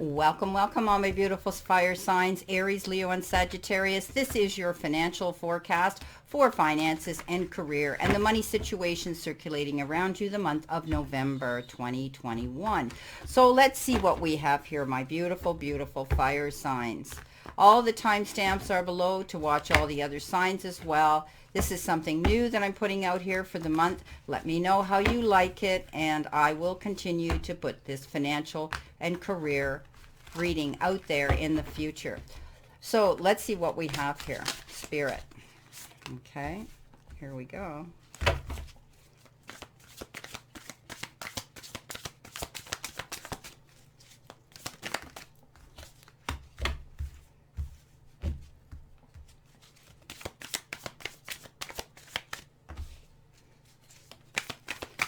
Welcome, welcome, all my beautiful fire signs, Aries, Leo, and Sagittarius. This is your financial forecast for finances and career and the money situation circulating around you the month of November 2021. So let's see what we have here, my beautiful, beautiful fire signs. All the timestamps are below to watch all the other signs as well. This is something new that I'm putting out here for the month. Let me know how you like it, and I will continue to put this financial and career reading out there in the future. So let's see what we have here. Spirit. Okay, here we go.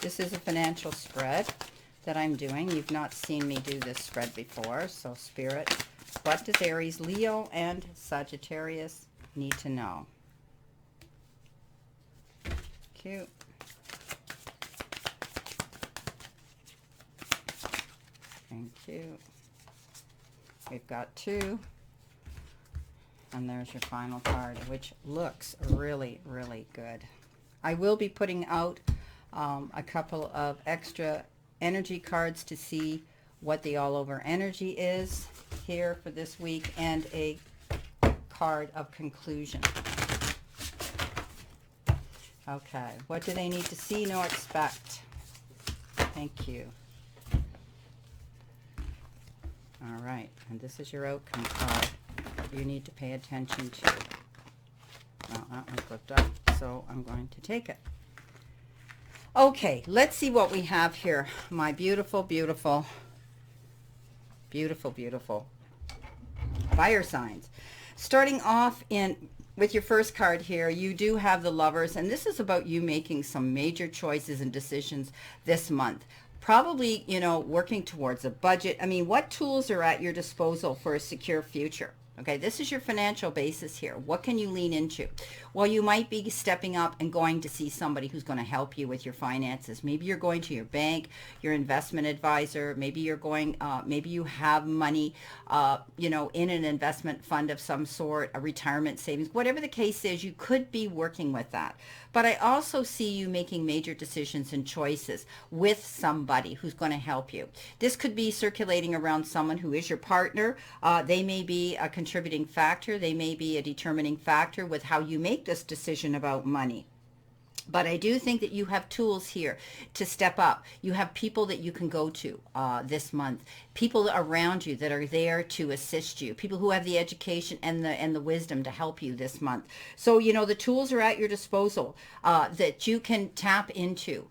This is a financial spread that I'm doing. You've not seen me do this spread before. So Spirit, what does Aries, Leo, and Sagittarius need to know? Cute. Thank you. We've got two. And there's your final card, which looks really, really good. I will be putting out a couple of extra energy cards to see what the all over energy is here for this week, and a card of conclusion. Okay, what do they need to see, know, expect? Thank you. All right, and this is your outcome card you need to pay attention to. Well, that one flipped up, so I'm going to take it. Okay, let's see what we have here. My beautiful, beautiful, beautiful, beautiful fire signs. Starting off with your first card here, you do have the Lovers, and this is about you making some major choices and decisions this month. Probably, you know, working towards a budget. I mean, what tools are at your disposal for a secure future? Okay, this is your financial basis here. What can you lean into? Well, you might be stepping up and going to see somebody who's going to help you with your finances. Maybe you're going to your bank, your investment advisor. Maybe you're going, maybe you have money, you know, in an investment fund of some sort, a retirement savings, whatever the case is, you could be working with that. But I also see you making major decisions and choices with somebody who's going to help you. This could be circulating around someone who is your partner. They may be a contributing factor. They may be a determining factor with how you make this decision about money. But I do think that you have tools here to step up. You have people that you can go to this month, people around you that are there to assist you, people who have the education and the wisdom to help you this month. So, you know, the tools are at your disposal that you can tap into.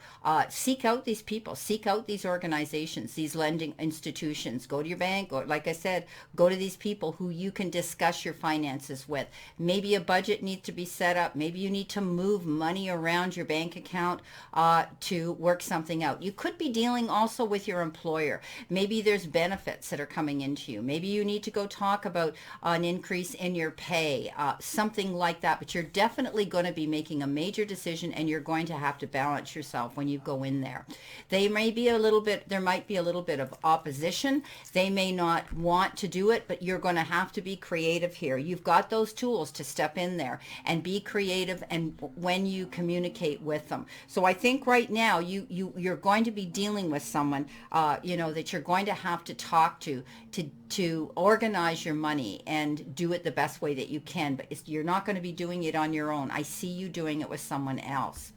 Seek out these people, seek out these organizations, these lending institutions. Go to your bank, or like I said, go to these people who you can discuss your finances with. Maybe a budget needs to be set up. Maybe you need to move money around your bank account to work something out. You could be dealing also with your employer. Maybe there's benefits that are coming into you. Maybe you need to go talk about an increase in your pay, something like that. But you're definitely going to be making a major decision, and you're going to have to balance yourself when you go in there. There might be a little bit of opposition. They may not want to do it, but you're going to have to be creative here. You've got those tools to step in there and be creative, and when you communicate with them. So I think right now you're going to be dealing with someone you know, that you're going to have to talk to organize your money and do it the best way that you can, but you're not going to be doing it on your own. I see you doing it with someone else.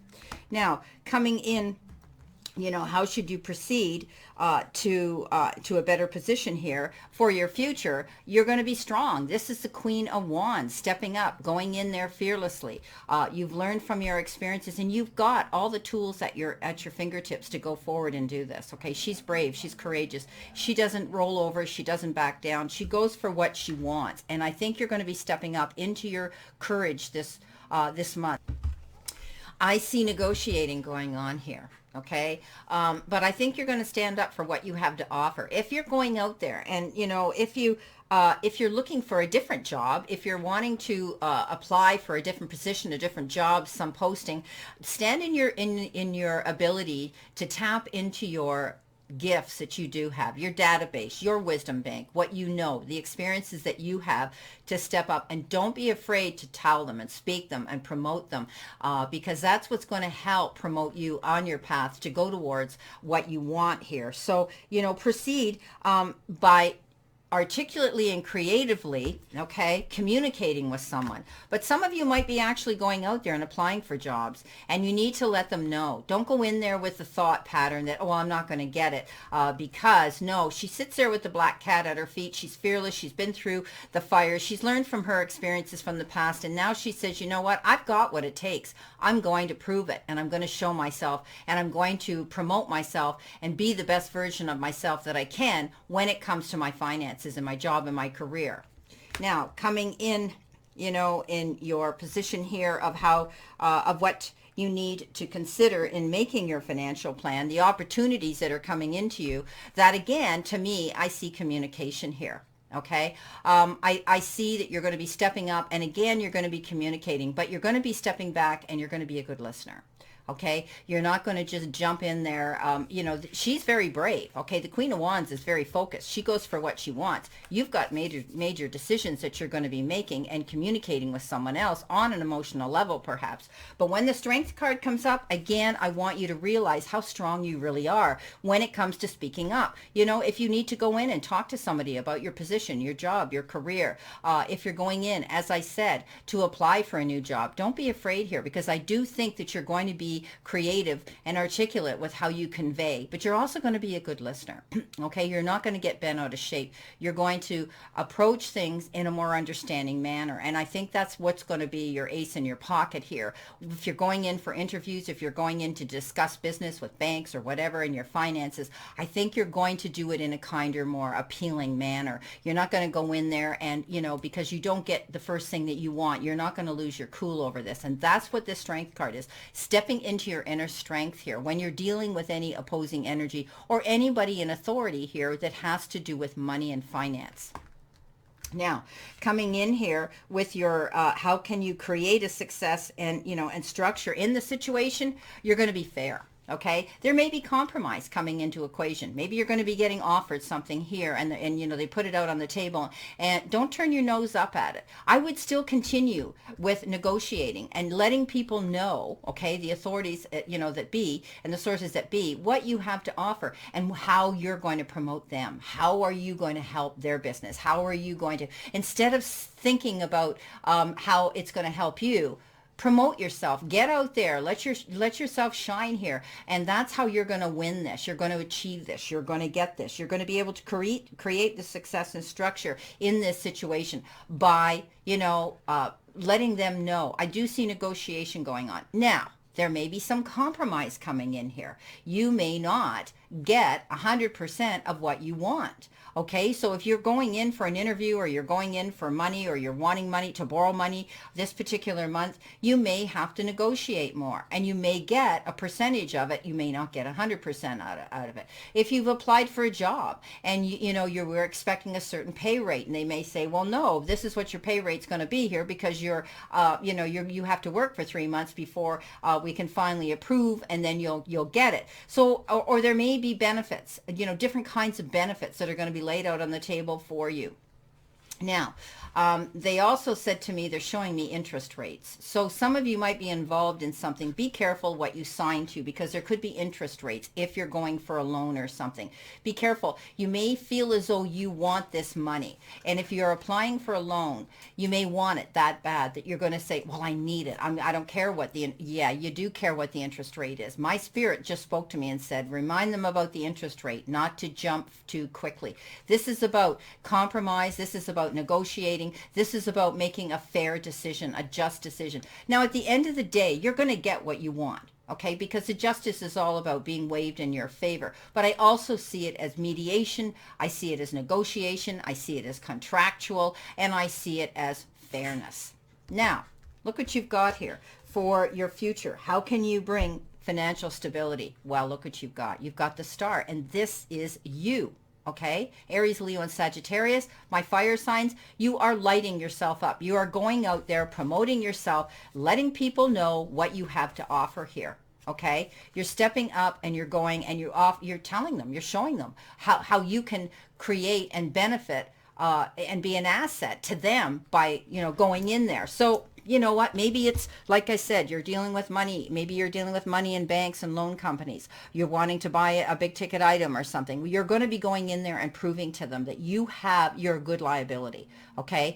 Now, coming in, you know, how should you proceed to a better position here for your future? You're going to be strong. This is the Queen of Wands, stepping up, going in there fearlessly. You've learned from your experiences, and you've got all the tools at your fingertips to go forward and do this. Okay, she's brave, she's courageous. She doesn't roll over, she doesn't back down. She goes for what she wants, and I think you're going to be stepping up into your courage this month. I see negotiating going on here. Okay. But I think you're going to stand up for what you have to offer. If you're going out there and, you know, if you're looking for a different job, if you're wanting to apply for a different position, a different job, some posting, stand in your ability to tap into your gifts that you do have, your database, your wisdom bank, what you know, the experiences that you have, to step up. And don't be afraid to tell them and speak them and promote them, because that's what's going to help promote you on your path to go towards what you want here. So, proceed by articulately and creatively, okay, communicating with someone. But some of you might be actually going out there and applying for jobs, and you need to let them know. Don't go in there with the thought pattern that, oh, I'm not going to get it, because no, she sits there with the black cat at her feet. She's fearless. She's been through the fire. She's learned from her experiences from the past, and now she says, you know what, I've got what it takes. I'm going to prove it, and I'm going to show myself, and I'm going to promote myself and be the best version of myself that I can when it comes to my finances and my job and my career. Now, coming in, in your position here of how, of what you need to consider in making your financial plan, the opportunities that are coming into you, that again, to me, I see communication here. Okay. I see that you're going to be stepping up, and again, you're going to be communicating, but you're going to be stepping back, and you're going to be a good listener. Okay, you're not going to just jump in there. She's very brave. Okay, the Queen of Wands is very focused. She goes for what she wants. You've got major decisions that you're going to be making and communicating with someone else on an emotional level, perhaps. But when the Strength card comes up, again, I want you to realize how strong you really are when it comes to speaking up. If you need to go in and talk to somebody about your position, your job, your career, if you're going in, as I said, to apply for a new job, don't be afraid here, because I do think that you're going to be creative and articulate with how you convey, but you're also going to be a good listener. Okay, you're not going to get bent out of shape. You're going to approach things in a more understanding manner, and I think that's what's going to be your ace in your pocket here. If you're going in for interviews, if you're going in to discuss business with banks or whatever in your finances, I think you're going to do it in a kinder, more appealing manner. You're not going to go in there and, because you don't get the first thing that you want, you're not going to lose your cool over this. And that's what this Strength card is, stepping into your inner strength here when you're dealing with any opposing energy or anybody in authority here that has to do with money and finance. Now, coming in here with your how can you create a success and and structure in the situation, you're going to be fair. Okay, there may be compromise coming into equation. Maybe you're going to be getting offered something here, and they put it out on the table, and don't turn your nose up at it. I would still continue with negotiating and letting people know, okay, the authorities that be, and the sources that be, what you have to offer and how you're going to promote them. How are you going to help their business? How are you going to, instead of thinking about how it's going to help you, promote yourself, get out there, let yourself shine here. And that's how you're going to win this. You're going to achieve this. You're going to get this. You're going to be able to create the success and structure in this situation by, letting them know. I do see negotiation going on. Now, there may be some compromise coming in here. You may not get 100% of what you want. Okay, so if you're going in for an interview, or you're going in for money, or you're wanting money to borrow money this particular month, you may have to negotiate more, and you may get a percentage of it. You may not get 100% out of it. If you've applied for a job and you were expecting a certain pay rate, and they may say, well, no, this is what your pay rate's going to be here, because you have to work for 3 months before we can finally approve, and then you'll get it. So, or there may be benefits, different kinds of benefits that are going to be laid out on the table for you. Now, they also said to me, they're showing me interest rates. So some of you might be involved in something. Be careful what you sign to, because there could be interest rates if you're going for a loan or something. Be careful. You may feel as though you want this money. And if you're applying for a loan, you may want it that bad that you're going to say, well, I need it. I don't care what yeah, you do care what the interest rate is. My spirit just spoke to me and said, remind them about the interest rate, not to jump too quickly. This is about compromise. This is about negotiating. This is about making a fair decision, a just decision. Now, at the end of the day, you're going to get what you want, okay? Because the justice is all about being waived in your favor. But I also see it as mediation. I see it as negotiation. I see it as contractual. And I see it as fairness. Now, look what you've got here for your future. How can you bring financial stability? Well, look what you've got. You've got the Star, and this is you. Okay, Aries, Leo, and Sagittarius, my fire signs, you are lighting yourself up. You are going out there, promoting yourself, letting people know what you have to offer here. Okay, you're stepping up and you're going and you're telling them, you're showing them how you can create and benefit and be an asset to them by, going in there. So, you know what, maybe it's like I said, you're dealing with money. Maybe you're dealing with money in banks and loan companies. You're wanting to buy a big ticket item or something. You're going to be going in there and proving to them that you're a good liability. Okay,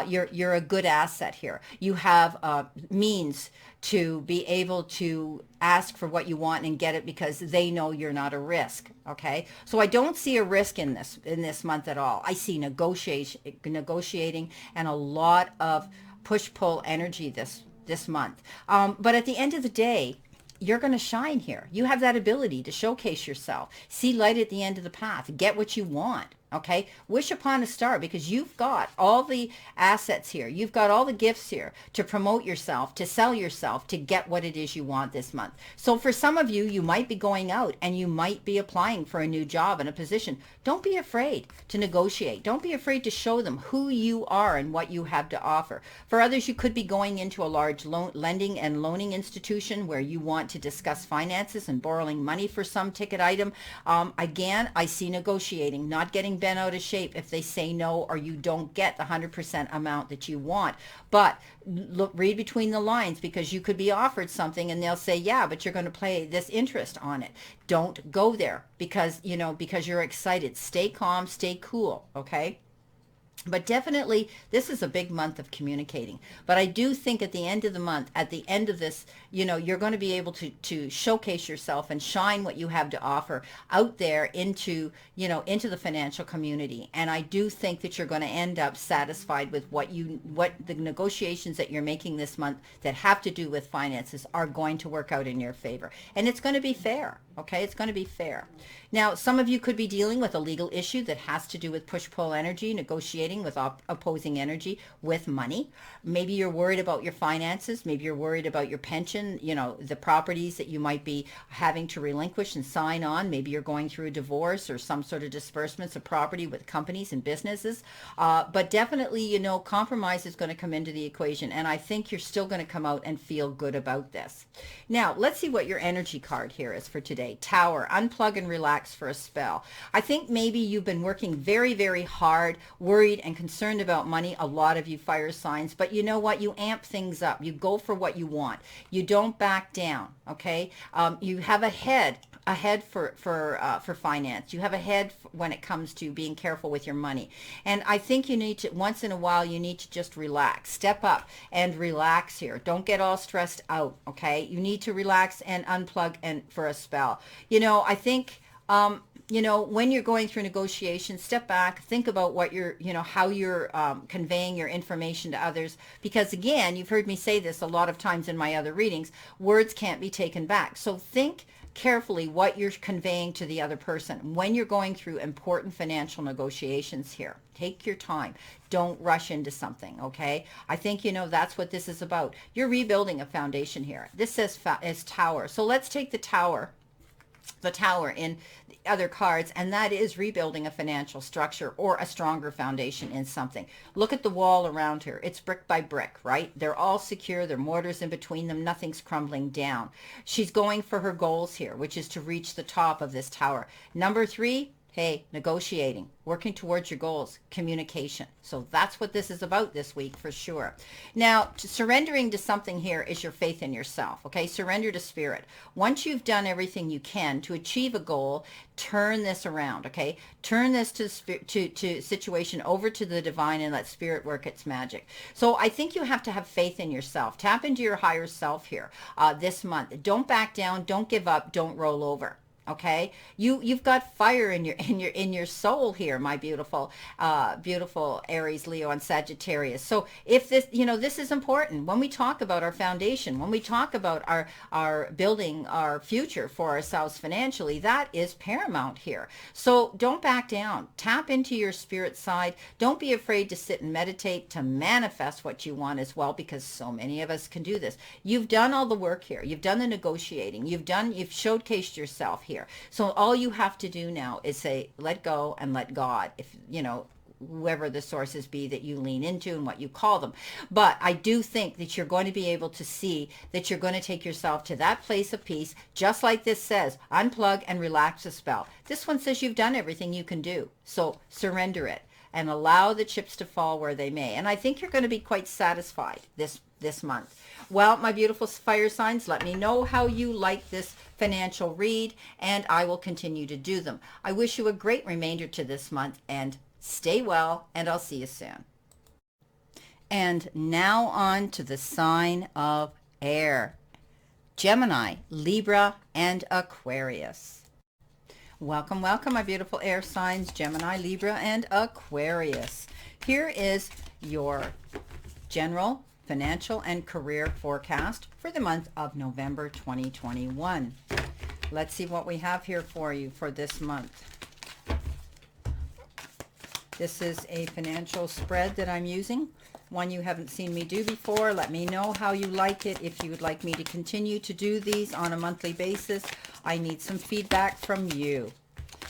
you're a good asset here. You have means to be able to ask for what you want and get it because they know you're not a risk. Okay, so I don't see a risk in this month at all. I see negotiating and a lot of push-pull energy this month. But at the end of the day, you're going to shine here. You have that ability to showcase yourself, see light at the end of the path, get what you want. Okay, wish upon a star, because you've got all the assets here. You've got all the gifts here to promote yourself, to sell yourself, to get what it is you want this month. So for some of you, you might be going out and you might be applying for a new job and a position. Don't be afraid to negotiate. Don't be afraid to show them who you are and what you have to offer. For others, you could be going into a large lending and loaning institution where you want to discuss finances and borrowing money for some ticket item. Again, I see negotiating, not getting bent out of shape if they say no or you don't get the 100% amount that you want. But read between the lines, because you could be offered something and they'll say, yeah, but you're going to pay this interest on it. Don't go there because you're excited. Stay calm, stay cool, okay? But definitely, this is a big month of communicating. But I do think at the end of the month, at the end of this, you're going to be able to showcase yourself and shine what you have to offer out there into the financial community. And I do think that you're going to end up satisfied with what the negotiations that you're making this month that have to do with finances are going to work out in your favor. And it's going to be fair. Okay, it's going to be fair. Now, some of you could be dealing with a legal issue that has to do with push-pull energy, negotiating with opposing energy with money. Maybe you're worried about your finances. Maybe you're worried about your pension, the properties that you might be having to relinquish and sign on. Maybe you're going through a divorce or some sort of disbursements of property with companies and businesses. But definitely, compromise is going to come into the equation. And I think you're still going to come out and feel good about this. Now, let's see what your energy card here is for today. Tower, unplug and relax for a spell. I think maybe you've been working very, very hard, worried and concerned about money, a lot of you fire signs, but you know what? You amp things up. You go for what you want. You don't back down, okay? You have a head for finance. You have a head when it comes to being careful with your money. And I think you need to, once in a while, you need to just relax. Step up and relax here. Don't get all stressed out, okay? You need to relax and unplug and for a spell. I think when you're going through negotiations, step back, think about what how you're conveying your information to others. Because again, you've heard me say this a lot of times in my other readings, words can't be taken back. So think carefully what you're conveying to the other person when you're going through important financial negotiations here. Take your time. Don't rush into something, okay? I think, that's what this is about. You're rebuilding a foundation here. This says is tower. So let's take the tower in the other cards, and that is rebuilding a financial structure or a stronger foundation in something. Look at the wall around her. It's brick by brick, right? They're all secure. There are mortars in between them. Nothing's crumbling down. She's going for her goals here, which is to reach the top of this tower. Number 3, hey, negotiating, working towards your goals, communication. So that's what this is about this week for sure. Now, surrendering to something here is your faith in yourself, okay? Surrender to spirit. Once you've done everything you can to achieve a goal, turn this around, okay? Turn this to situation over to the divine and let spirit work its magic. So I think you have to have faith in yourself. Tap into your higher self here this month. Don't back down. Don't give up. Don't roll over. Okay, you've got fire in your soul here, my beautiful Aries, Leo, and Sagittarius. So if this this is important when we talk about our foundation, when we talk about our building our future for ourselves financially, that is paramount here. So don't back down. Tap into your spirit side. Don't be afraid to sit and meditate to manifest what you want as well, because so many of us can do this. You've done all the work here. You've done the negotiating. You've showcased yourself here. So all you have to do now is say, let go and let God. If whoever the sources be that you lean into and what you call them. But I do think that you're going to be able to see that you're going to take yourself to that place of peace, just like this says, unplug and relax a spell. This one says you've done everything you can do. So surrender it and allow the chips to fall where they may. And I think you're going to be quite satisfied this month. Well, my beautiful fire signs, let me know how you like this financial read, and I will continue to do them. I wish you a great remainder to this month, and stay well, and I'll see you soon. And now on to the sign of air. Gemini, Libra, and Aquarius. Welcome, welcome, my beautiful air signs, Gemini, Libra, and Aquarius. Here is your general financial and career forecast for the month of November 2021. Let's see what we have here for you for this month. This is a financial spread that I'm using, one you haven't seen me do before. Let me know how you like it. If you would like me to continue to do these on a monthly basis, I need some feedback from you.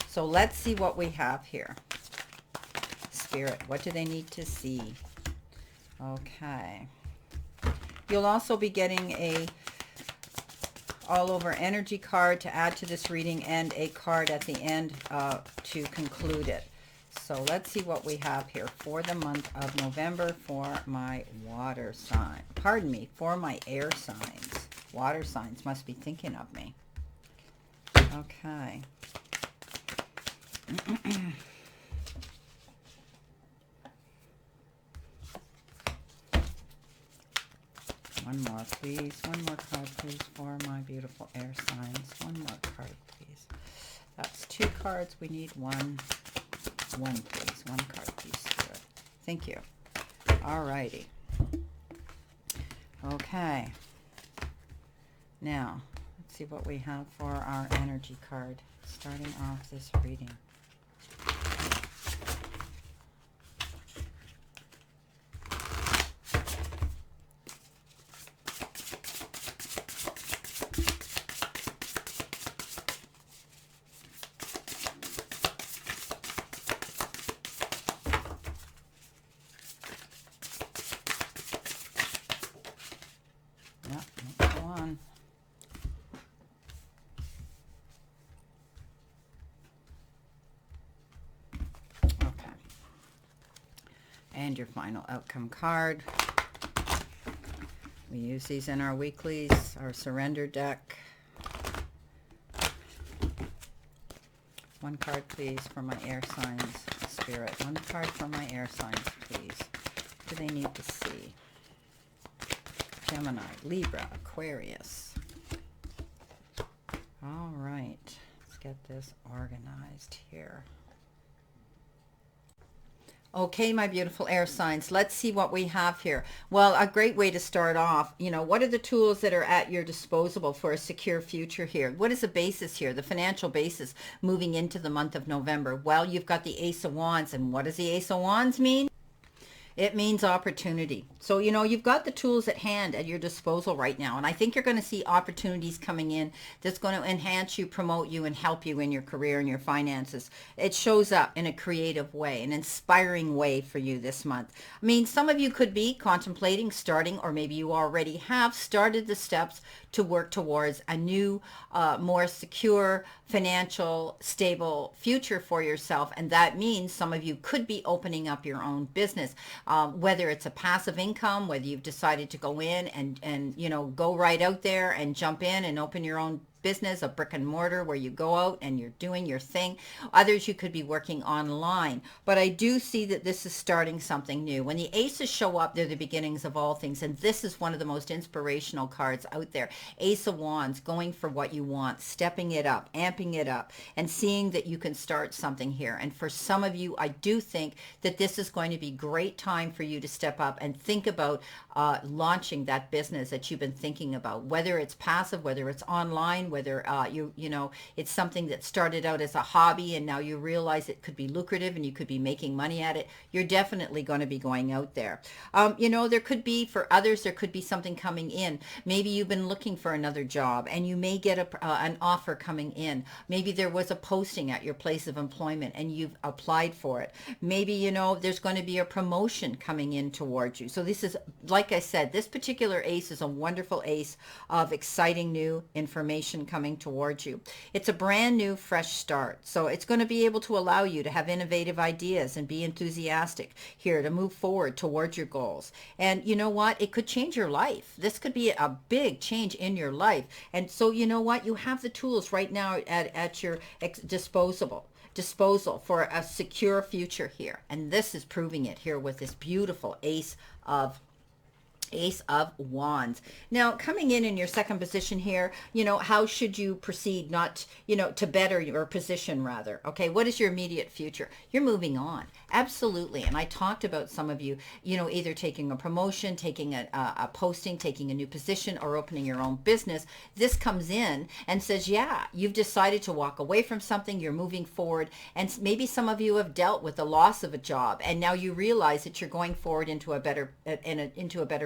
So let's see what we have here. Spirit, what do they need to see? Okay. You'll also be getting a all over energy card to add to this reading and a card at the end to conclude it. So let's see what we have here for the month of November for my water sign. Pardon me, for my air signs. Water signs must be thinking of me. Okay. One more, please. One more card, please, for my beautiful air signs. One more card, please. That's two cards. We need one. One, please. One card, please. Spirit. Thank you. All righty. Okay. Now, let's see what we have for our energy card, starting off this reading. And your final outcome card. We use these in our weeklies, our surrender deck. One card, please, for my air signs, Spirit. One card for my air signs, please. What do they need to see? Gemini, Libra, Aquarius. All right, let's get this organized here. Okay, my beautiful air signs, let's see what we have here. Well, a great way to start off, what are the tools that are at your disposal for a secure future here? What is the basis here, the financial basis moving into the month of November? Well, you've got the Ace of Wands, and what does the Ace of Wands mean? It means opportunity. So, you've got the tools at hand at your disposal right now. And I think you're going to see opportunities coming in that's going to enhance you, promote you, and help you in your career and your finances. It shows up in a creative way, an inspiring way for you this month. I mean, some of you could be contemplating starting, or maybe you already have started the steps to work towards a new, more secure, financial, stable future for yourself. And that means some of you could be opening up your own business. Whether it's a passive income, whether you've decided to go in and go right out there and jump in and open your own business, a brick and mortar where you go out and you're doing your thing. Others, you could be working online. But I do see that this is starting something new. When the aces show up, they're the beginnings of all things. And this is one of the most inspirational cards out there. Ace of Wands, going for what you want, stepping it up, amping it up, and seeing that you can start something here. And for some of you, I do think that this is going to be great time for you to step up and think about launching that business that you've been thinking about, whether it's passive, whether it's online, whether you know, it's something that started out as a hobby and now you realize it could be lucrative and you could be making money at it, you're definitely going to be going out there. You know, there could be, for others, there could be something coming in. Maybe you've been looking for another job and you may get an offer coming in. Maybe there was a posting at your place of employment and you've applied for it. Maybe, you know, there's going to be a promotion coming in towards you. So this is, like I said, this particular ace is a wonderful ace of exciting new information coming towards you. It's a brand new, fresh start. So it's going to be able to allow you to have innovative ideas and be enthusiastic here to move forward towards your goals. And you know what? It could change your life. This could be a big change in your life. And so you know what? You have the tools right now at your disposal for a secure future here. And this is proving it here with this beautiful Ace of Wands. Now, coming in your second position here, you know, how should you proceed, not, you know, to better your position rather? Okay, what is your immediate future? You're moving on. Absolutely. And I talked about some of you, you know, either taking a promotion, taking a posting, taking a new position, or opening your own business. This comes in and says, yeah, you've decided to walk away from something, you're moving forward. And maybe some of you have dealt with the loss of a job and now you realize that you're going forward into a better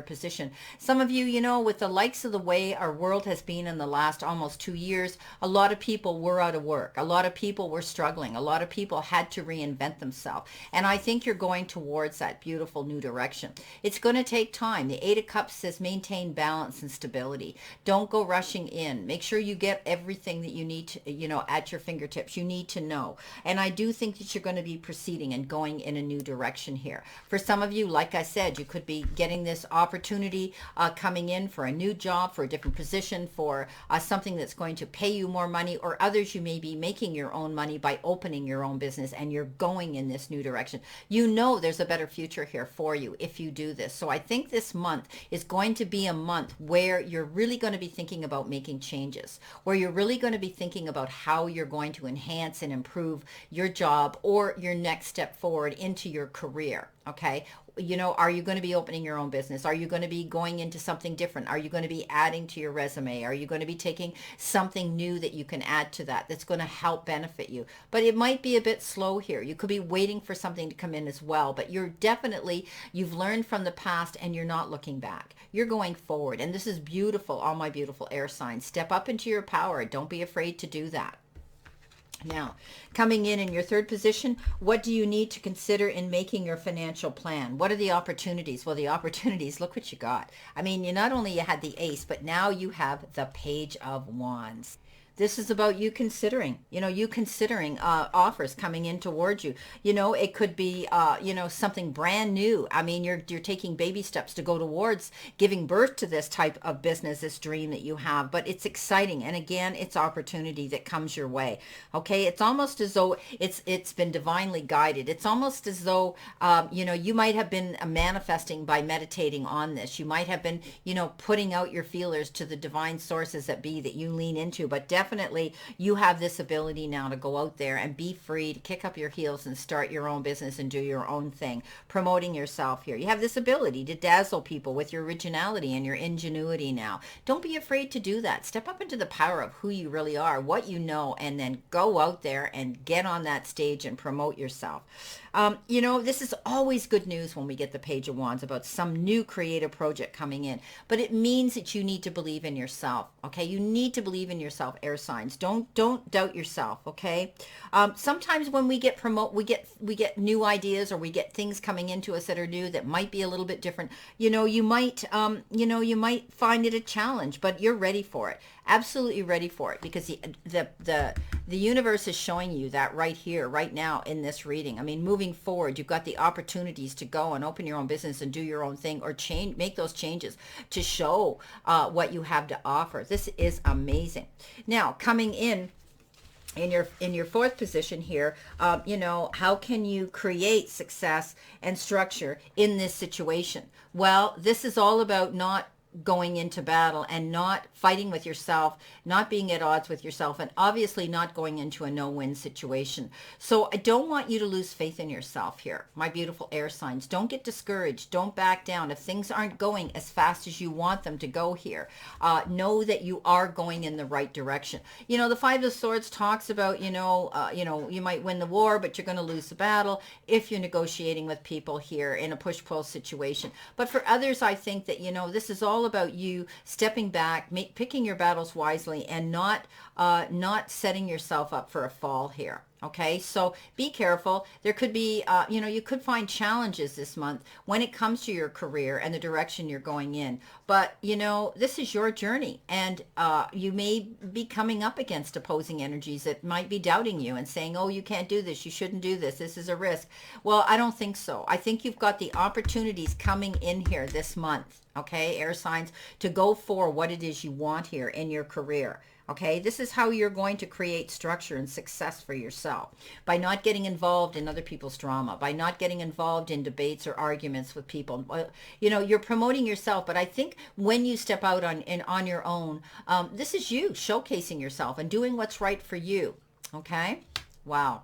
position. Some of you, you know, with the likes of the way our world has been in the last almost 2 years, a lot of people were out of work. A lot of people were struggling. A lot of people had to reinvent themselves. And I think you're going towards that beautiful new direction. It's going to take time. The Eight of Cups says maintain balance and stability. Don't go rushing in. Make sure you get everything that you need to, you know, at your fingertips. You need to know. And I do think that you're going to be proceeding and going in a new direction here. For some of you, like I said, you could be getting this opportunity coming in for a new job, for a different position, for something that's going to pay you more money, or others you may be making your own money by opening your own business and you're going in this new direction. You know there's a better future here for you if you do this. So I think this month is going to be a month where you're really going to be thinking about making changes, where you're really going to be thinking about how you're going to enhance and improve your job or your next step forward into your career. Okay. You know, are you going to be opening your own business? Are you going to be going into something different? Are you going to be adding to your resume? Are you going to be taking something new that you can add to that that's going to help benefit you? But it might be a bit slow here. You could be waiting for something to come in as well, but you've learned from the past and you're not looking back. You're going forward. And this is beautiful, all my beautiful air signs. Step up into your power. Don't be afraid to do that. Now, coming in your third position, what do you need to consider in making your financial plan? What are the opportunities? Well, the opportunities, look what you got. I mean, you not only had the Ace, but now you have the Page of Wands. This is about you considering, offers coming in towards you. You know, it could be, something brand new. I mean, you're taking baby steps to go towards giving birth to this type of business, this dream that you have, but it's exciting. And again, it's opportunity that comes your way. Okay. It's almost as though it's been divinely guided. It's almost as though, you might have been manifesting by meditating on this. You might have been, putting out your feelers to the divine sources that be that you lean into, but definitely you have this ability now to go out there and be free to kick up your heels and start your own business and do your own thing, promoting yourself here. You have this ability to dazzle people with your originality and your ingenuity now. Don't be afraid to do that. Step up into the power of who you really are, what you know, and then go out there and get on that stage and promote yourself. This is always good news when we get the Page of Wands about some new creative project coming in, but it means that you need to believe in yourself. Okay. You need to believe in yourself, air signs. Don't doubt yourself. Okay. Sometimes when we get we get new ideas or we get things coming into us that are new that might be a little bit different. You might find it a challenge, but you're ready for it. Absolutely ready for it, because the universe is showing you that right here, right now in this reading. I mean, moving forward, you've got the opportunities to go and open your own business and do your own thing, or make those changes to show what you have to offer. This is amazing. Now, coming in your fourth position here, how can you create success and structure in this situation? Well, this is all about not going into battle and not fighting with yourself, not being at odds with yourself, and obviously not going into a no-win situation. So I don't want you to lose faith in yourself here, my beautiful air signs. Don't get discouraged. Don't back down. If things aren't going as fast as you want them to go here, know that you are going in the right direction. You know, the Five of Swords talks about, you might win the war, but you're going to lose the battle if you're negotiating with people here in a push-pull situation. But for others, I think that, this is all about you stepping back, picking your battles wisely, and not setting yourself up for a fall here. Okay, so be careful. There could be, you could find challenges this month when it comes to your career and the direction you're going in. But, this is your journey, and you may be coming up against opposing energies that might be doubting you and saying, oh, you can't do this. You shouldn't do this. This is a risk. Well, I don't think so. I think you've got the opportunities coming in here this month, okay, air signs, to go for what it is you want here in your career. Okay, this is how you're going to create structure and success for yourself, by not getting involved in other people's drama, by not getting involved in debates or arguments with people. You're promoting yourself, but I think when you step out on your own, this is you showcasing yourself and doing what's right for you. Okay, wow,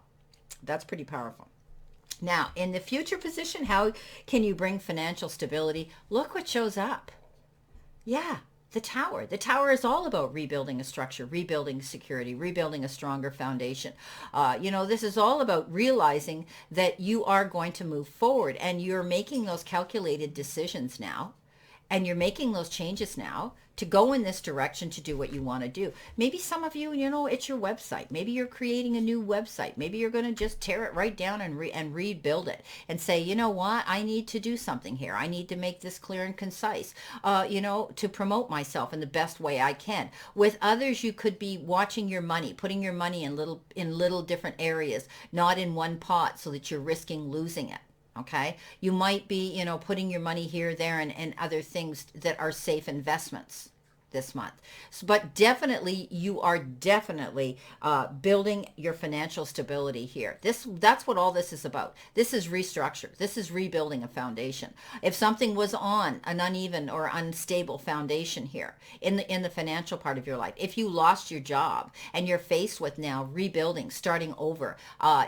that's pretty powerful. Now, in the future position, how can you bring financial stability? Look what shows up. Yeah. The tower. The tower is all about rebuilding a structure, rebuilding security, rebuilding a stronger foundation. This is all about realizing that you are going to move forward, and you're making those calculated decisions now, and you're making those changes now to go in this direction to do what you want to do. Maybe some of you, it's your website. Maybe you're creating a new website. Maybe you're going to just tear it right down and rebuild it and say, you know what, I need to do something here. I need to make this clear and concise, to promote myself in the best way I can. With others, you could be watching your money, putting your money in little different areas, not in one pot, so that you're risking losing it. Okay, you might be, putting your money here, there, and other things that are safe investments this month. But definitely, you are definitely building your financial stability here. That's what all this is about. This is restructure. This is rebuilding a foundation. If something was on an uneven or unstable foundation here in the financial part of your life, if you lost your job and you're faced with now rebuilding, starting over,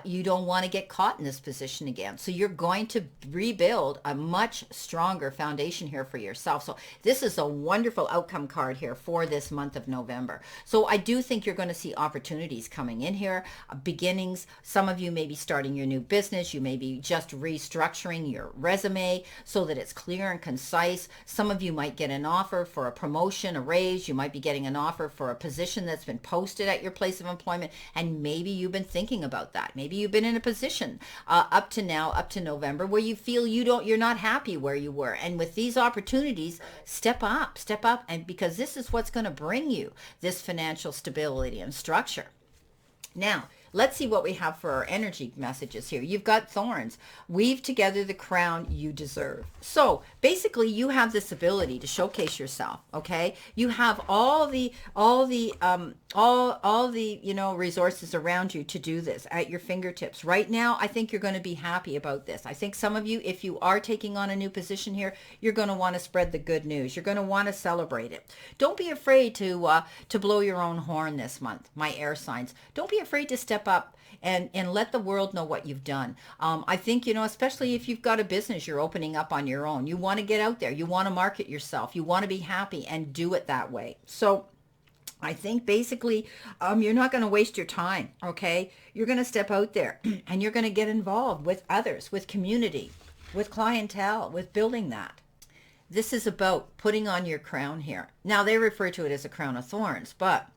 you don't want to get caught in this position again. So you're going to rebuild a much stronger foundation here for yourself. So this is a wonderful outcome card here for this month of November. So I do think you're going to see opportunities coming in here, beginnings. Some of you may be starting your new business. You may be just restructuring your resume so that it's clear and concise. Some of you might get an offer for a promotion, a raise. You might be getting an offer for a position that's been posted at your place of employment, and maybe you've been thinking about that. Maybe you've been in a position up to November, where you feel you're not happy where you were. And with these opportunities, step up, and because this is what's going to bring you this financial stability and structure. Now, let's see what we have for our energy messages here. You've got thorns. Weave together the crown you deserve. So basically, you have this ability to showcase yourself. Okay, you have all the resources around you to do this at your fingertips right now. I think you're going to be happy about this. I think some of you, if you are taking on a new position here, you're going to want to spread the good news. You're going to want to celebrate it. Don't be afraid to blow your own horn this month, my air signs. Don't be afraid to step up and let the world know what you've done. I think, especially if you've got a business you're opening up on your own, you want to get out there, you want to market yourself, you want to be happy and do it that way. So I think basically you're not going to waste your time, okay? You're going to step out there and you're going to get involved with others, with community, with clientele, with building that. This is about putting on your crown here. Now, they refer to it as a crown of thorns, but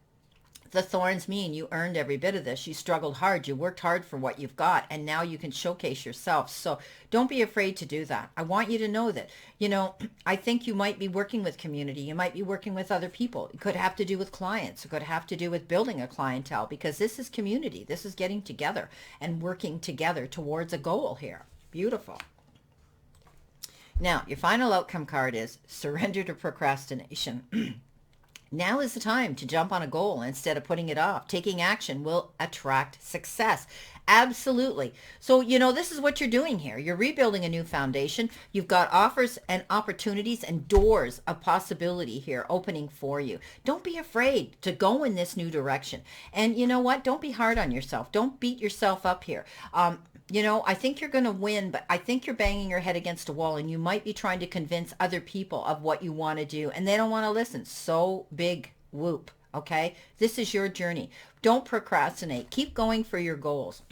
the thorns mean you earned every bit of this. You struggled hard. You worked hard for what you've got, and now you can showcase yourself. So don't be afraid to do that. I want you to know that, I think you might be working with community. You might be working with other people. It could have to do with clients. It could have to do with building a clientele, because this is community. This is getting together and working together towards a goal here. Beautiful. Now, your final outcome card is surrender to procrastination. Now is the time to jump on a goal instead of putting it off. Taking action will attract success. Absolutely. So, this is what you're doing here. You're rebuilding a new foundation. You've got offers and opportunities and doors of possibility here opening for you. Don't be afraid to go in this new direction. And you know what? Don't be hard on yourself. Don't beat yourself up here. I think you're going to win, but I think you're banging your head against a wall, and you might be trying to convince other people of what you want to do, and they don't want to listen. So big whoop. Okay? This is your journey. Don't procrastinate. Keep going for your goals.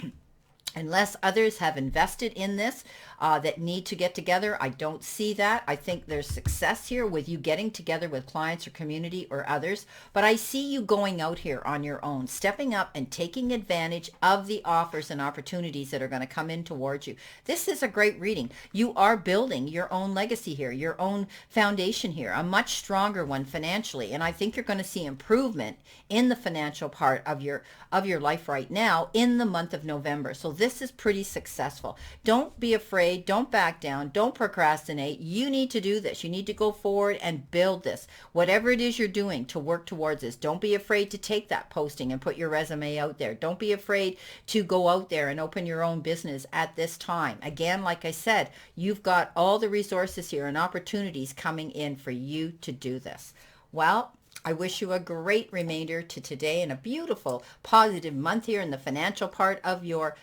Unless others have invested in this that need to get together, I don't see that. I think there's success here with you getting together with clients or community or others. But I see you going out here on your own, stepping up and taking advantage of the offers and opportunities that are going to come in towards you. This is a great reading. You are building your own legacy here, your own foundation here, a much stronger one financially. And I think you're going to see improvement in the financial part of your life right now in the month of November. So this is pretty successful. Don't be afraid. Don't back down. Don't procrastinate. You need to do this. You need to go forward and build this. Whatever it is you're doing to work towards this, don't be afraid to take that posting and put your resume out there. Don't be afraid to go out there and open your own business at this time. Again, like I said, you've got all the resources here and opportunities coming in for you to do this. Well, I wish you a great remainder to today and a beautiful, positive month here in the financial part of your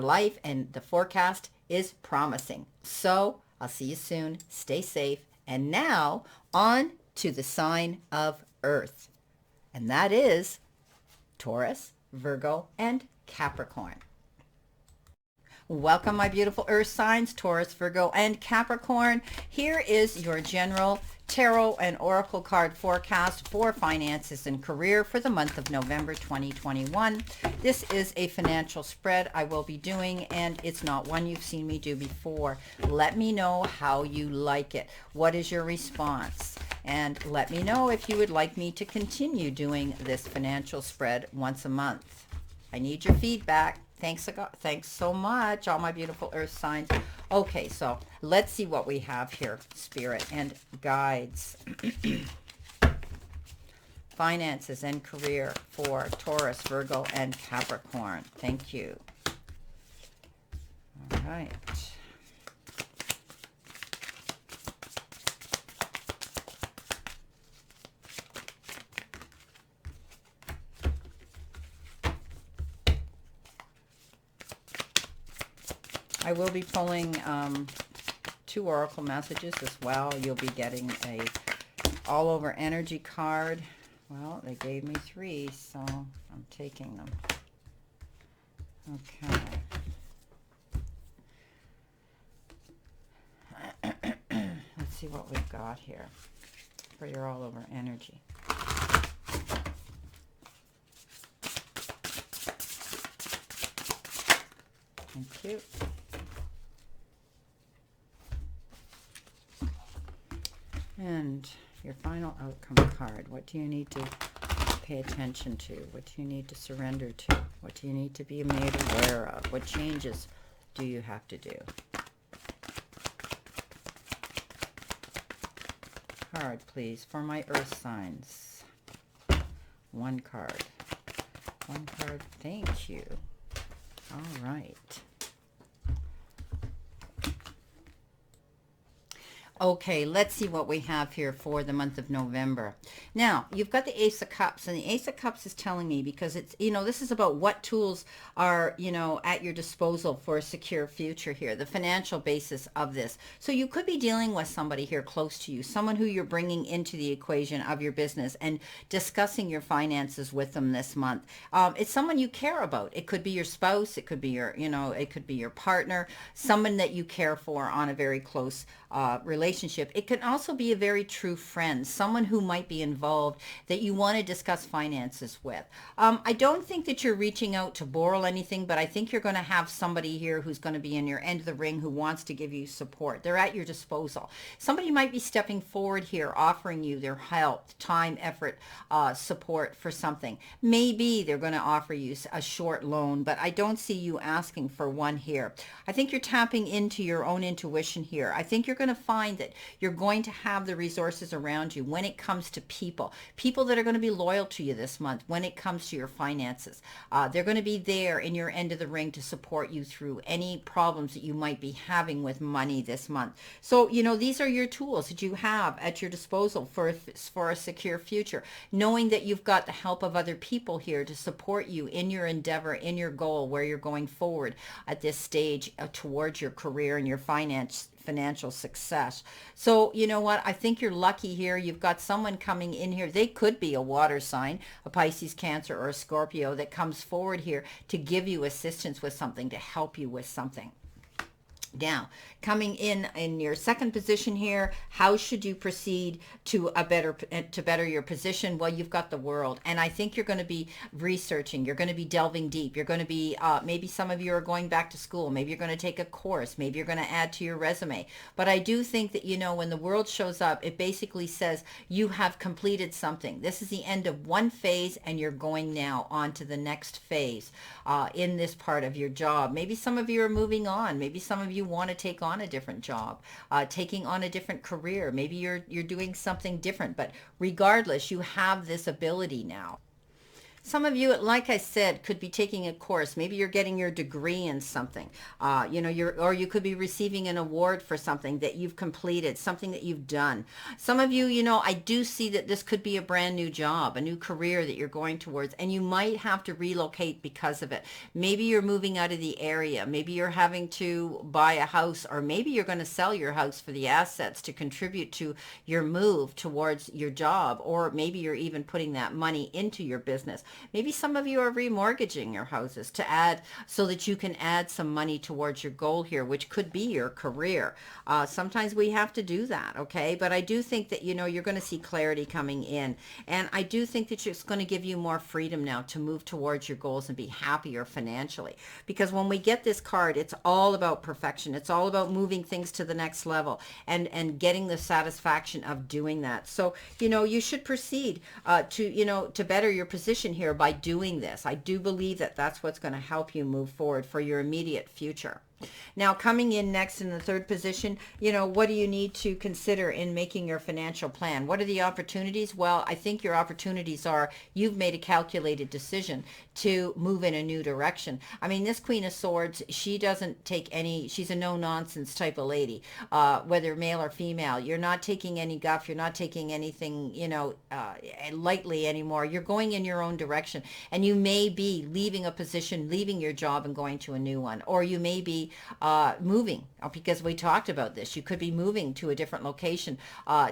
life, and the forecast is promising. So I'll see you soon. Stay safe. And now on to the sign of Earth. And that is Taurus, Virgo, and Capricorn. Welcome, my beautiful Earth signs, Taurus, Virgo, and Capricorn. Here is your general tarot and oracle card forecast for finances and career for the month of November 2021. This is a financial spread I will be doing, and it's not one you've seen me do before. Let me know how you like it. What is your response? And let me know if you would like me to continue doing this financial spread once a month. I need your feedback. Thanks so much, all my beautiful Earth signs. Okay, so let's see what we have here, Spirit and guides. Finances and career for Taurus, Virgo, and Capricorn. Thank you. All right. I will be pulling 2 oracle messages as well. You'll be getting a all over energy card. Well, they gave me 3, so I'm taking them. Okay. Let's see what we've got here for your all over energy. Thank you. And your final outcome card. What do you need to pay attention to? What do you need to surrender to? What do you need to be made aware of? What changes do you have to do? Card, please, for my Earth signs. 1 card. 1 card. Thank you. All right. Okay, let's see what we have here for the month of November. Now, you've got the Ace of Cups, and the Ace of Cups is telling me, because it's, this is about what tools are, at your disposal for a secure future here, the financial basis of this. So you could be dealing with somebody here close to you, someone who you're bringing into the equation of your business and discussing your finances with them this month. It's someone you care about. It could be your spouse, it could be your, it could be your partner, someone that you care for on a very close relationship. It can also be a very true friend, someone who might be involved that you want to discuss finances with. I don't think that you're reaching out to borrow anything, but I think you're going to have somebody here who's going to be in your end of the ring who wants to give you support. They're at your disposal. Somebody might be stepping forward here, offering you their help, time, effort, support for something. Maybe they're going to offer you a short loan, but I don't see you asking for one here. I think you're tapping into your own intuition here. I think you're going to find that you're going to have the resources around you when it comes to people that are going to be loyal to you this month when it comes to your finances. They're going to be there in your end of the ring to support you through any problems that you might be having with money this month. So, these are your tools that you have at your disposal for a secure future, knowing that you've got the help of other people here to support you in your endeavor, in your goal, where you're going forward at this stage towards your career and your financial success. So you know what? I think you're lucky here. You've got someone coming in here. They could be a water sign, a Pisces, Cancer, or a Scorpio that comes forward here to give you assistance with something, to help you with something. Now, coming in your second position here, how should you proceed to better your position? Well, you've got the World, and I think you're going to be researching. You're going to be delving deep. You're going to be maybe some of you are going back to school. Maybe you're going to take a course. Maybe you're going to add to your resume. But I do think that when the World shows up, it basically says you have completed something. This is the end of one phase, and you're going now on to the next phase in this part of your job. Maybe some of you are moving on. Maybe some of you want to take on a different job, taking on a different career. Maybe you're doing something different, but regardless, you have this ability now. Some of you, like I said, could be taking a course. Maybe you're getting your degree in something. Or you could be receiving an award for something that you've completed, something that you've done. Some of you, I do see that this could be a brand new job, a new career that you're going towards, and you might have to relocate because of it. Maybe you're moving out of the area. Maybe you're having to buy a house, or maybe you're going to sell your house for the assets to contribute to your move towards your job, or maybe you're even putting that money into your business. Maybe some of you are remortgaging your houses to add so that you can add some money towards your goal here, which could be your career. Sometimes we have to do that, okay? But I do think that, you're going to see clarity coming in. And I do think that it's going to give you more freedom now to move towards your goals and be happier financially. Because when we get this card, it's all about perfection. It's all about moving things to the next level and getting the satisfaction of doing that. So, you should proceed to better your position here by doing this. I do believe that that's what's going to help you move forward for your immediate future. Now, coming in next in the third position, what do you need to consider in making your financial plan? What are the opportunities? Well, I think your opportunities are you've made a calculated decision to move in a new direction. I mean, this Queen of Swords, she doesn't take she's a no-nonsense type of lady, whether male or female. You're not taking any guff. You're not taking anything, lightly anymore. You're going in your own direction, and you may be leaving a position, leaving your job and going to a new one, or you may be moving, because we talked about this. You could be moving to a different location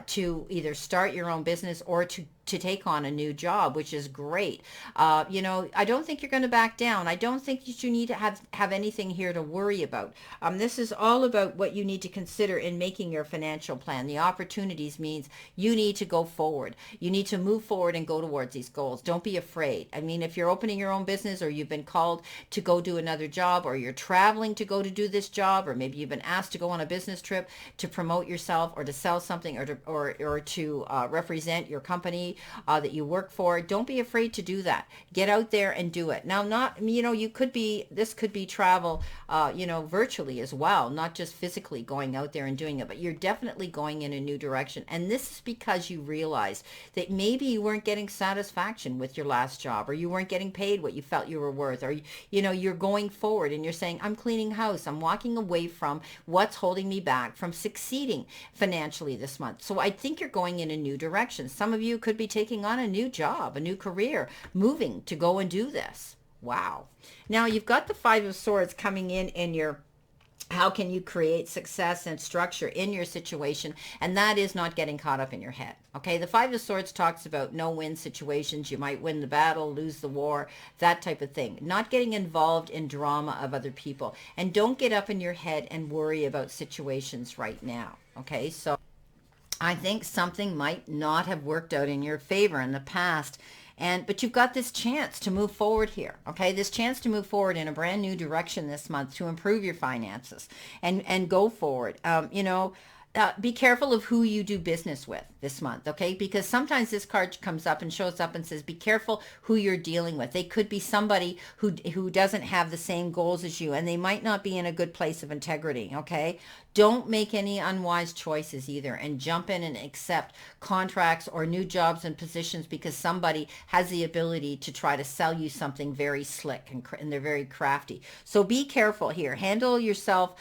to either start your own business or to take on a new job, which is great. I don't think you're going to back down. I don't think that you need to have anything here to worry about. This is all about what you need to consider in making your financial plan. The opportunities means you need to go forward. You need to move forward and go towards these goals. Don't be afraid. I mean, if you're opening your own business, or you've been called to go do another job, or you're traveling to go to do this job, or maybe you've been asked to go on a business trip to promote yourself or to sell something, or to represent your company that you work for, don't be afraid to do that. Get out there and do it. Now, this could be travel, virtually as well, not just physically going out there and doing it, but you're definitely going in a new direction. And this is because you realize that maybe you weren't getting satisfaction with your last job, or you weren't getting paid what you felt you were worth, or, you're going forward and you're saying, I'm cleaning house. I'm walking away from what's holding me back from succeeding financially this month. So I think you're going in a new direction. Some of you could be taking on a new job, a new career, moving to go and do this. Wow. Now you've got the Five of Swords coming in your how can you create success and structure in your situation, and that is not getting caught up in your head. Okay, the Five of Swords talks about no-win situations. You might win the battle, lose the war, that type of thing. Not getting involved in drama of other people, and don't get up in your head and worry about situations right now. Okay, so I think something might not have worked out in your favor in the past, but you've got this chance to move forward here, okay? This chance to move forward in a brand new direction this month to improve your finances and go forward. be careful of who you do business with this month, okay? Because sometimes this card comes up and shows up and says, be careful who you're dealing with. They could be somebody who doesn't have the same goals as you, and they might not be in a good place of integrity, okay? Don't make any unwise choices either, and jump in and accept contracts or new jobs and positions because somebody has the ability to try to sell you something very slick, and they're very crafty. So be careful here. Handle yourself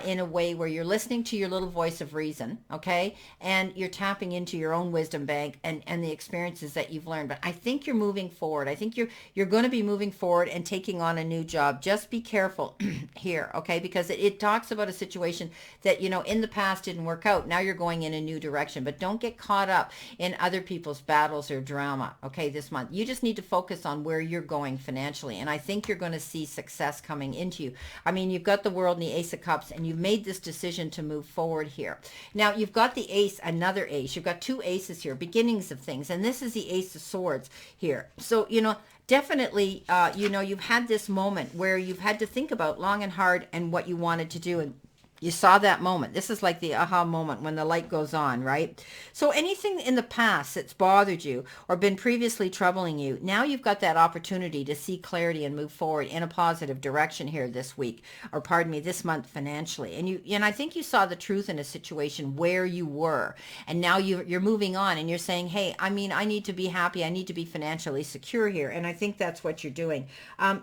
in a way where you're listening to your little voice of reason, okay? And you're tapping into your own wisdom bank and the experiences that you've learned. But I think you're moving forward. I think you're going to be moving forward and taking on a new job. Just be careful here, okay? Because it talks about a situation that, you know, in the past didn't work out. Now you're going in a new direction. But don't get caught up in other people's battles or drama, okay, this month. You just need to focus on where you're going financially. And I think you're going to see success coming into you. I mean, you've got the World and the Ace of Cups, and you've made this decision to move forward here. Now, you've got the Ace, another Ace. You've got two aces here, beginnings of things. And this is the Ace of Swords here. So, you know, definitely, you know, you've had this moment where you've had to think about long and hard and what you wanted to do. And you saw that moment. This is like the aha moment when the light goes on, right? So anything in the past that's bothered you or been previously troubling you, now you've got that opportunity to see clarity and move forward in a positive direction here this week, or pardon me, this month financially. And I think you saw the truth in a situation where you were, and now you're moving on and you're saying, hey, I mean, I need to be happy. I need to be financially secure here. And I think that's what you're doing.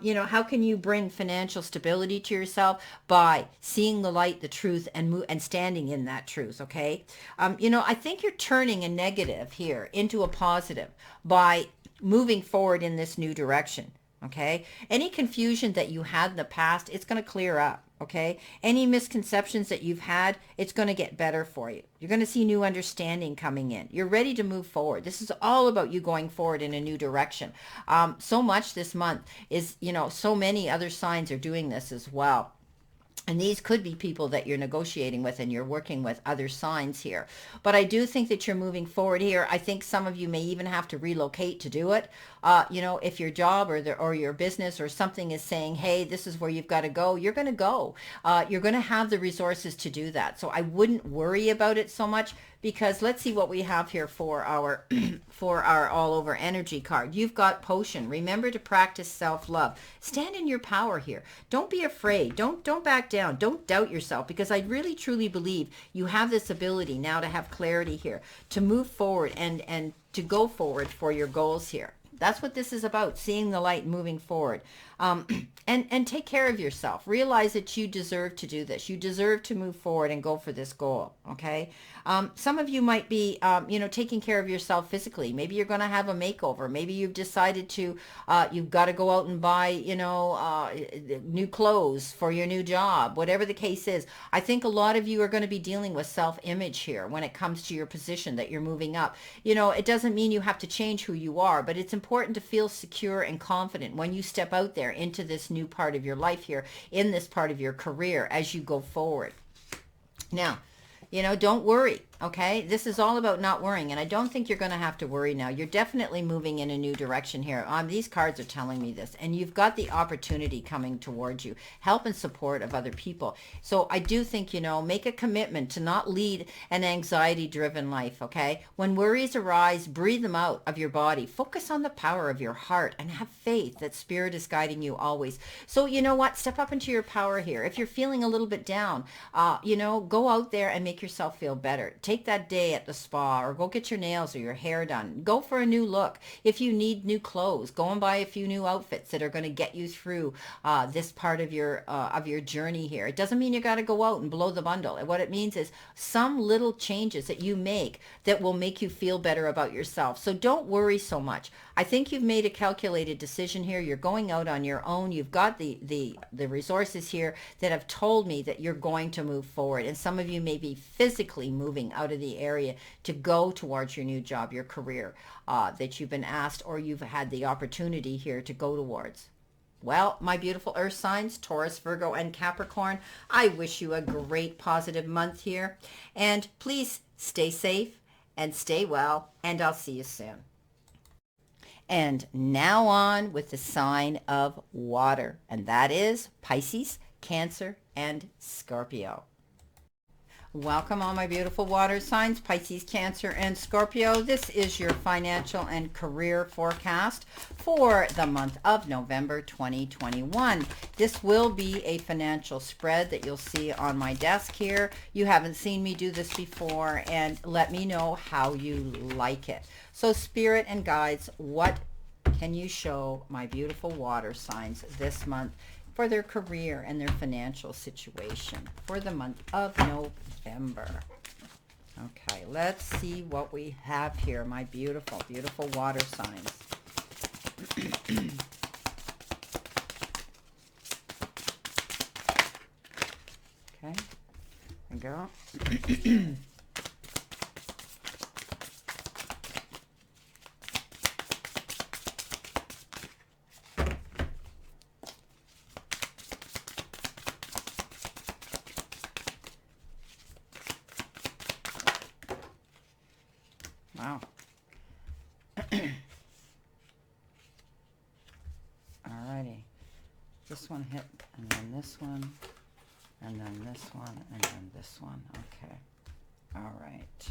You know, how can you bring financial stability to yourself? By seeing the light, the truth, and standing in that truth, okay? You know, I think you're turning a negative here into a positive by moving forward in this new direction, okay? Any confusion that you had in the past, it's going to clear up, okay? Any misconceptions that you've had, it's going to get better for you. You're going to see new understanding coming in. You're ready to move forward. This is all about you going forward in a new direction. So much this month is, you know, so many other signs are doing this as well. And these could be people that you're negotiating with and you're working with, other signs here. But I do think that you're moving forward here. I think some of you may even have to relocate to do it. You know, if your job or your business or something is saying, hey, this is where you've got to go, you're going to go. You're going to have the resources to do that. So I wouldn't worry about it so much, because let's see what we have here for our for our all over energy card. You've got potion. Remember to practice self-love. Stand in your power here. Don't be afraid. Don't back down. Don't doubt yourself, because I really truly believe you have this ability now to have clarity here, to move forward and to go forward for your goals here. That's what this is about, seeing the light, moving forward. And take care of yourself. Realize that you deserve to do this. You deserve to move forward and go for this goal, okay? Some of you might be, you know, taking care of yourself physically. Maybe you're going to have a makeover. Maybe you've decided to, you've got to go out and buy, you know, new clothes for your new job. Whatever the case is, I think a lot of you are going to be dealing with self-image here when it comes to your position that you're moving up. You know, it doesn't mean you have to change who you are, but it's important to feel secure and confident when you step out there into this new part of your life here, in this part of your career as you go forward. Now, you know, don't worry. Okay, this is all about not worrying, and I don't think you're going to have to worry now. You're definitely moving in a new direction here. These cards are telling me this, and you've got the opportunity coming towards you, help and support of other people. So I do think, you know, make a commitment to not lead an anxiety-driven life, okay? When worries arise, breathe them out of your body. Focus on the power of your heart and have faith that Spirit is guiding you always. So you know what? Step up into your power here. If you're feeling a little bit down, you know, go out there and make yourself feel better. Take that day at the spa, or go get your nails or your hair done. Go for a new look. If you need new clothes, go and buy a few new outfits that are going to get you through this part of your journey here. It doesn't mean you got to go out and blow the bundle. What it means is some little changes that you make that will make you feel better about yourself. So don't worry so much. I think you've made a calculated decision here. You're going out on your own. You've got the resources here that have told me that you're going to move forward. And some of you may be physically moving out of the area to go towards your new job, your career that you've been asked, or you've had the opportunity here to go towards. Well, my beautiful earth signs, Taurus, Virgo, and Capricorn, I wish you a great positive month here. And please stay safe and stay well, and I'll see you soon. And now on with the sign of water, and that is Pisces, Cancer, and Scorpio. Welcome all my beautiful water signs, Pisces, Cancer, and Scorpio. This is your financial and career forecast for the month of November 2021. This will be a financial spread that you'll see on my desk here. You haven't seen me do this before, and let me know how you like it. So Spirit and guides, what can you show my beautiful water signs this month for their career and their financial situation for the month of November? Okay, let's see what we have here, my beautiful, beautiful water signs. Okay, there we go. Wow. Alrighty. This one hit, and then this one, and then this one, and then this one. Okay. Alright.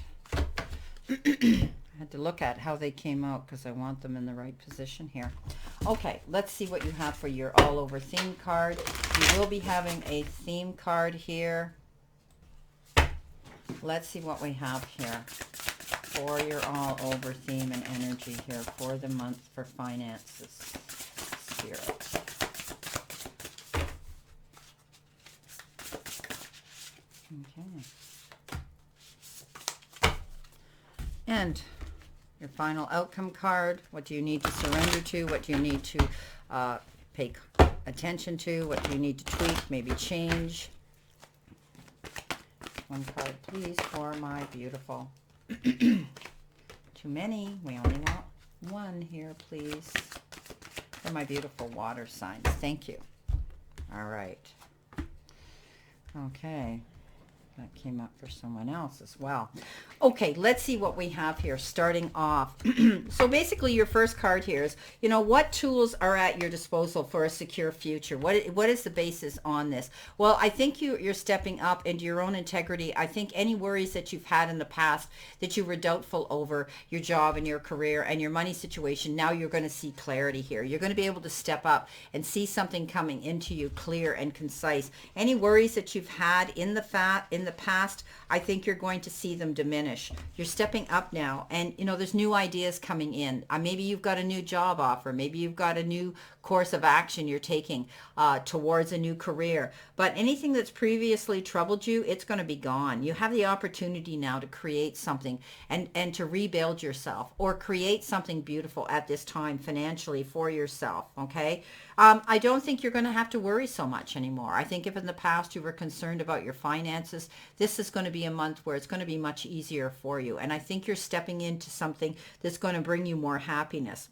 I had to look at how they came out because I want them in the right position here. Okay, let's see what you have for your all over theme card. You will be having a theme card here. Let's see what we have here for your all over theme and energy here for the month for finances. Spirit. Okay. And your final outcome card. What do you need to surrender to? What do you need to pay attention to? What do you need to tweak, maybe change? One card, please, for my beautiful. Too many. We only want one here, please. For my beautiful water signs. Thank you. All right. Okay. That came up for someone else as well. Okay, let's see what we have here starting off. So basically your first card here is, you know, what tools are at your disposal for a secure future? What is the basis on this? Well, I think you're stepping up into your own integrity. I think any worries that you've had in the past that you were doubtful over your job and your career and your money situation, now you're going to see clarity here. You're going to be able to step up and see something coming into you clear and concise. Any worries that you've had in the past, I think you're going to see them diminish. You're stepping up now, and you know there's new ideas coming in. Maybe you've got a new job offer. Maybe you've got a new course of action you're taking towards a new career. But anything that's previously troubled you, it's going to be gone. You have the opportunity now to create something and to rebuild yourself or create something beautiful at this time financially for yourself. Okay. I don't think you're going to have to worry so much anymore. I think if in the past you were concerned about your finances, this is going to be a month where it's going to be much easier for you. And I think you're stepping into something that's going to bring you more happiness.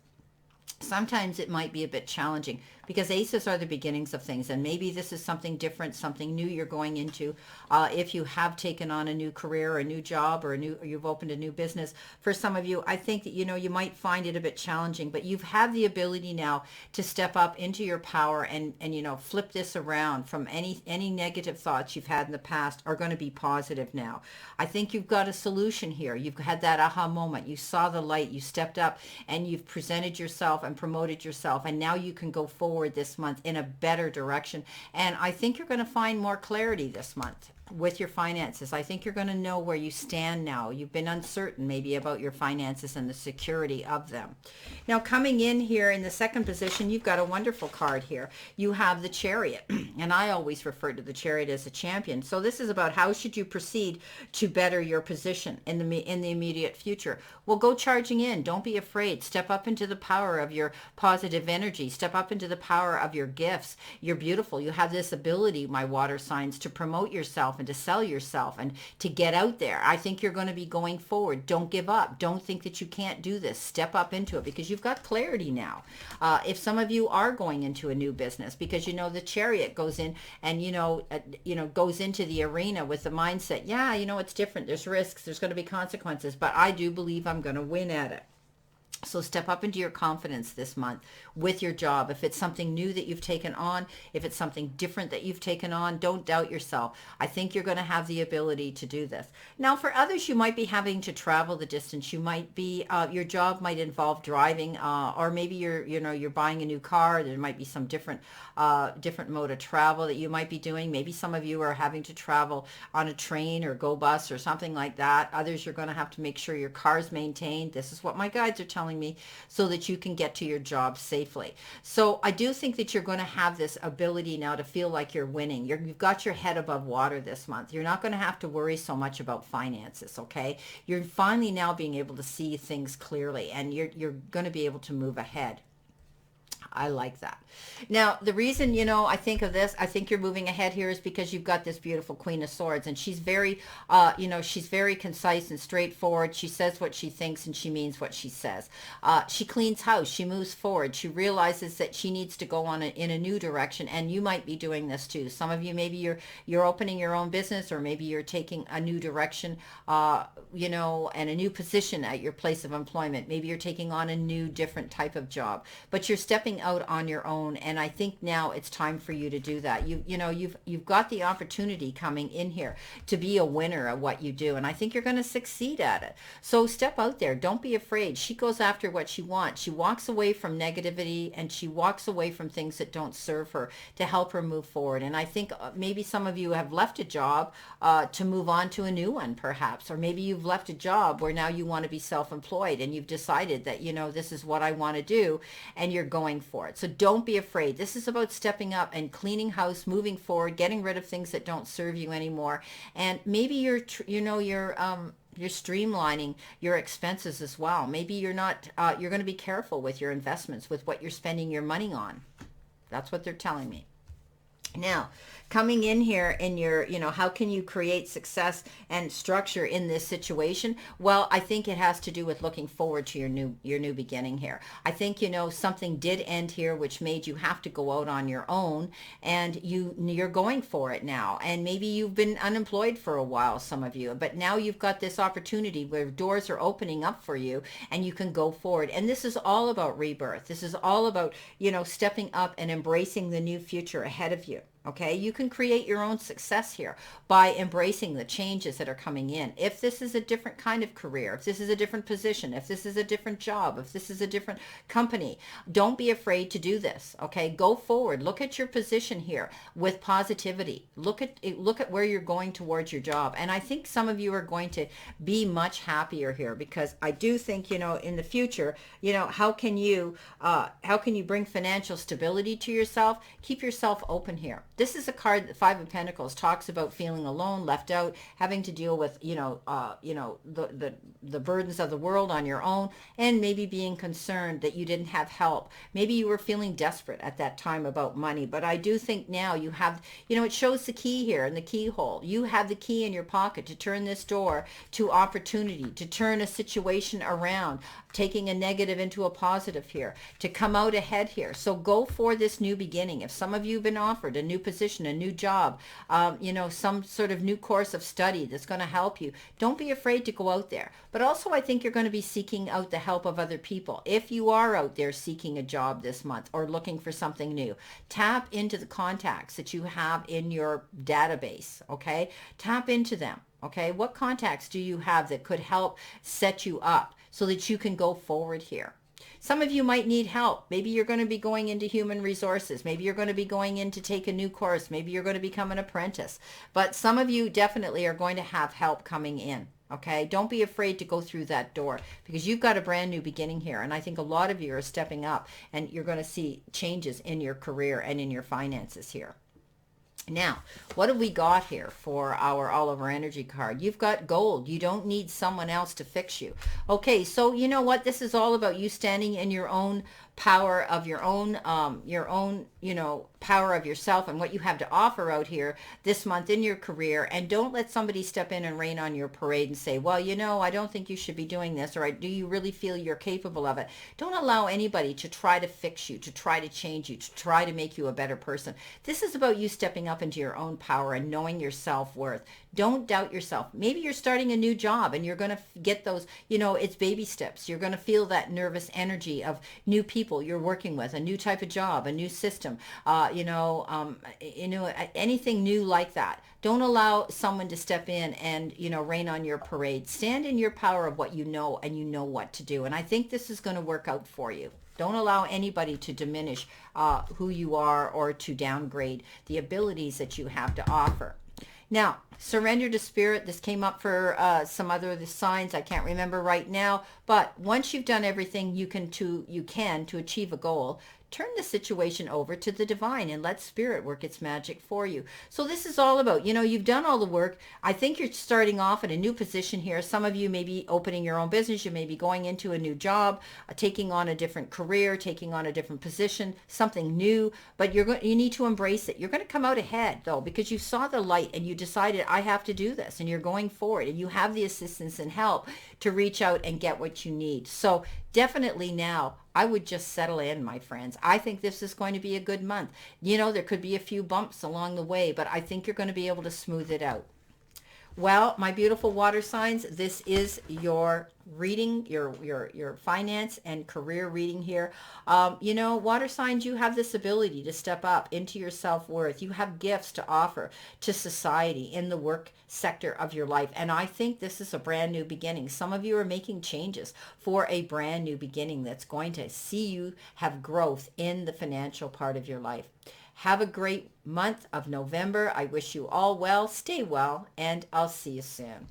Sometimes it might be a bit challenging because aces are the beginnings of things, and maybe this is something different, something new you're going into. If you have taken on a new career or a new job or you've opened a new business, for some of you, I think that, you know, you might find it a bit challenging, but you've had the ability now to step up into your power and you know, flip this around from any negative thoughts you've had in the past are going to be positive now. I think you've got a solution here. You've had that aha moment. You saw the light, you stepped up, and you've presented yourself and promoted yourself, and now you can go forward this month in a better direction. And I think you're going to find more clarity this month with your finances. I think you're going to know where you stand now. You've been uncertain maybe about your finances and the security of them. Now coming in here in the second position, you've got a wonderful card here. You have the Chariot, and I always refer to the Chariot as a champion. So this is about how should you proceed to better your position in the immediate future. Well, go charging in. Don't be afraid. Step up into the power of your positive energy. Step up into the power of your gifts. You're beautiful. You have this ability, my water signs, to promote yourself and to sell yourself and to get out there. I think you're going to be going forward. Don't give up. Don't think that you can't do this. Step up into it because you've got clarity now. If some of you are going into a new business, because you know the Chariot goes in and goes into the arena with the mindset, yeah, you know, it's different. There's risks. There's going to be consequences, but I do believe I'm going to win at it. So step up into your confidence this month with your job. If it's something new that you've taken on, if it's something different that you've taken on, don't doubt yourself. I think you're going to have the ability to do this. Now, for others, you might be having to travel the distance. You might be, your job might involve driving, or maybe you're buying a new car. There might be some different mode of travel that you might be doing. Maybe some of you are having to travel on a train or go bus or something like that. Others, you're going to have to make sure your car's maintained. This is what my guides are telling me, so that you can get to your job safely. So I do think that you're going to have this ability now to feel like you're winning. You've got your head above water this month. You're not going to have to worry so much about finances, okay? You're finally now being able to see things clearly, and you're going to be able to move ahead. I like that. Now, the reason, I think of this, I think you're moving ahead here is because you've got this beautiful Queen of Swords, and she's very, she's very concise and straightforward. She says what she thinks, and she means what she says. She cleans house. She moves forward. She realizes that she needs to go in a new direction, and you might be doing this too. Some of you, maybe you're opening your own business, or maybe you're taking a new direction, and a new position at your place of employment. Maybe you're taking on a new, different type of job, but you're stepping out on your own, and I think now it's time for you to do that. You've got the opportunity coming in here to be a winner at what you do, and I think you're going to succeed at it. So step out there. Don't be afraid. She goes after what she wants. She walks away from negativity, and she walks away from things that don't serve her to help her move forward. And I think maybe some of you have left a job to move on to a new one, perhaps, or maybe you've left a job where now you want to be self-employed, and you've decided that this is what I want to do, and you're going for it. So don't be afraid. This is about stepping up and cleaning house, moving forward, getting rid of things that don't serve you anymore. And maybe you're streamlining your expenses as well. Maybe you're going to be careful with your investments, with what you're spending your money on. That's what they're telling me. Now, coming in here in your, how can you create success and structure in this situation? Well, I think it has to do with looking forward to your new beginning here. I think, something did end here, which made you have to go out on your own, and you're going for it now. And maybe you've been unemployed for a while, some of you, but now you've got this opportunity where doors are opening up for you, and you can go forward. And this is all about rebirth. This is all about, stepping up and embracing the new future ahead of you. Okay, you can create your own success here by embracing the changes that are coming in. If this is a different kind of career, if this is a different position, if this is a different job, if this is a different company, don't be afraid to do this. Okay, go forward. Look at your position here with positivity. Look at where you're going towards your job. And I think some of you are going to be much happier here, because I do think, in the future, how can you bring financial stability to yourself? Keep yourself open here. This is a card, the Five of Pentacles, talks about feeling alone, left out, having to deal with, the burdens of the world on your own, and maybe being concerned that you didn't have help. Maybe you were feeling desperate at that time about money, but I do think now you have, it shows the key here in the keyhole. You have the key in your pocket to turn this door to opportunity, to turn a situation around, taking a negative into a positive here, to come out ahead here. So go for this new beginning. If some of you have been offered a new position, a new job, some sort of new course of study that's going to help you, don't be afraid to go out there. But also, I think you're going to be seeking out the help of other people. If you are out there seeking a job this month or looking for something new, tap into the contacts that you have in your database, okay? Tap into them, okay? What contacts do you have that could help set you up so that you can go forward here? Some of you might need help. Maybe you're going to be going into human resources. Maybe you're going to be going in to take a new course. Maybe you're going to become an apprentice. But some of you definitely are going to have help coming in. Okay, don't be afraid to go through that door, because you've got a brand new beginning here. And I think a lot of you are stepping up, and you're going to see changes in your career and in your finances here. Now, what have we got here for our all over energy card? You've got gold. You don't need someone else to fix you. Okay, so you know what? This is all about you standing in your own power of your own, power of yourself and what you have to offer out here this month in your career. And don't let somebody step in and rain on your parade and say, well, I don't think you should be doing this, or do you really feel you're capable of it? Don't allow anybody to try to fix you, to try to change you, to try to make you a better person. This is about you stepping up into your own power and knowing your self-worth, Don't doubt yourself. Maybe you're starting a new job and you're going to get those, it's baby steps. You're going to feel that nervous energy of new people you're working with, a new type of job, a new system, anything new like that. Don't allow someone to step in and, rain on your parade. Stand in your power of what you know, and you know what to do. And I think this is going to work out for you. Don't allow anybody to diminish who you are or to downgrade the abilities that you have to offer. Now, surrender to spirit. This came up for some other signs. I can't remember right now. But once you've done everything you can to achieve a goal, turn the situation over to the divine and let spirit work its magic for you. So this is all about, you've done all the work. I think you're starting off in a new position here. Some of you may be opening your own business. You may be going into a new job, taking on a different career, taking on a different position, something new, but you need to embrace it. You're going to come out ahead though, because you saw the light and you decided, I have to do this, and you're going forward, and you have the assistance and help to reach out and get what you need. So definitely now, I would just settle in, my friends. I think this is going to be a good month. There could be a few bumps along the way, but I think you're going to be able to smooth it out. Well, my beautiful water signs, this is your reading, your finance and career reading here. Water signs, you have this ability to step up into your self-worth. You have gifts to offer to society in the work sector of your life. And I think this is a brand new beginning. Some of you are making changes for a brand new beginning that's going to see you have growth in the financial part of your life. Have a great month of November. I wish you all well, stay well, and I'll see you soon.